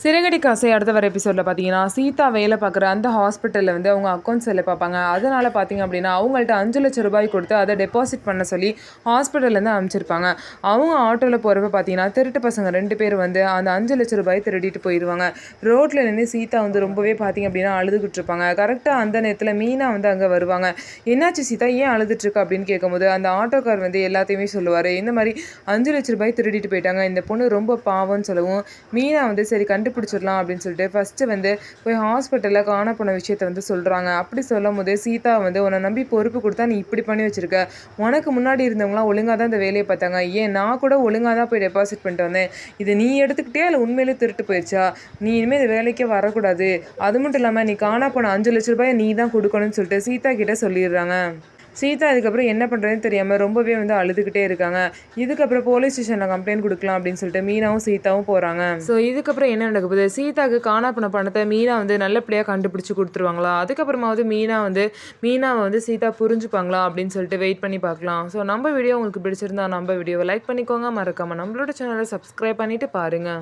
சிறகடி காசை அடுத்த வர எபிசோடில் பார்த்தீங்கன்னா சீதா வேலை பார்க்குற அந்த ஹாஸ்பிட்டலில் வந்து அவங்க அக்கௌண்ட்ஸ் வேலை பார்ப்பாங்க. அதனால் பார்த்தீங்க அப்படின்னா அவங்கள்ட்ட 5 லட்சம் ரூபாய் கொடுத்து அதை டெபாசிட் பண்ண சொல்லி ஹாஸ்பிட்டல்லேருந்து அனுப்பிச்சிருப்பாங்க. அவங்க ஆட்டோவில் போகிறப்ப பார்த்தீங்கன்னா திருட்டு பசங்க 2 பேர் வந்து அந்த 5 லட்சம் ரூபாய் திருடிட்டு போயிடுவாங்க. ரோட்டில் நின்று சீதா வந்து ரொம்பவே பார்த்தீங்க அப்படின்னா அழுதுகிட்டு இருப்பாங்க. கரெக்டாக அந்த நேரத்தில் மீனா வந்து அங்கே வருவாங்க. என்னாச்சு சீதா, ஏன் அழுதுட்டுருக்கா அப்படின்னு கேட்கும்போது அந்த ஆட்டோக்கார் வந்து எல்லாத்தையுமே சொல்லுவார். இந்த மாதிரி 5 லட்சம் ரூபாய் திருடிட்டு போயிட்டாங்க, இந்த பொண்ணு ரொம்ப பாவம்னு சொல்லவும் மீனா வந்து சரி கண்டுபிடிச்சிடலாம் அப்படின்னு சொல்லிட்டு ஃபஸ்ட்டு வந்து போய் ஹாஸ்பிட்டலில் காண போன விஷயத்த வந்து சொல்கிறாங்க. அப்படி சொல்லும் போது சீதா வந்து உன்னை நம்பி பொறுப்பு கொடுத்தா நீ இப்படி பண்ணி வச்சுருக்க, உனக்கு முன்னாடி இருந்தவங்களாம் ஒழுங்காக தான் இந்த வேலையை பார்த்தாங்க, ஏன் நான் கூட ஒழுங்காக தான் போய் டெபாசிட் பண்ணிட்டு வந்தேன், இது நீ எடுத்துக்கிட்டே இல்லை உண்மையிலே திருட்டு போயிடுச்சா, நீ இனிமேல் இந்த வேலைக்கே வரக்கூடாது, அது மட்டும் இல்லாமல் நீ காணா போன 5 லட்ச ரூபாயை நீ தான் கொடுக்கணும்னு சொல்லிட்டு சீதா கிட்ட சொல்லிடுறாங்க. சீதா இதுக்கப்புறம் என்ன பண்ணுறதுன்னு தெரியாமல் ரொம்பவே வந்து அழுதுகிட்டே இருக்காங்க. இதுக்கப்புறம் போலீஸ் ஸ்டேஷனில் கம்ப்ளைண்ட் கொடுக்கலாம் அப்படின்னு சொல்லிட்டு மீனாவும் சீதாவும் போகிறாங்க. ஸோ இதுக்கப்புறம் என்ன நடக்க போகுது, சீதாவுக்கு காணா போன பணத்தை மீனா வந்து நல்லபடியாக கண்டுபிடிச்சி கொடுத்துருவாங்களா, அதுக்கப்புறமாவது மீனாவை வந்து சீதா புரிஞ்சுப்பாங்களா அப்படின்னு சொல்லிட்டு வெயிட் பண்ணி பார்க்கலாம். ஸோ நம்ம வீடியோ உங்களுக்கு பிடிச்சிருந்தா நம்ம வீடியோவை லைக் பண்ணிக்கோங்க, மறக்காமல் நம்மளோட சேனலை சப்ஸ்கிரைப் பண்ணிவிட்டு பாருங்கள்.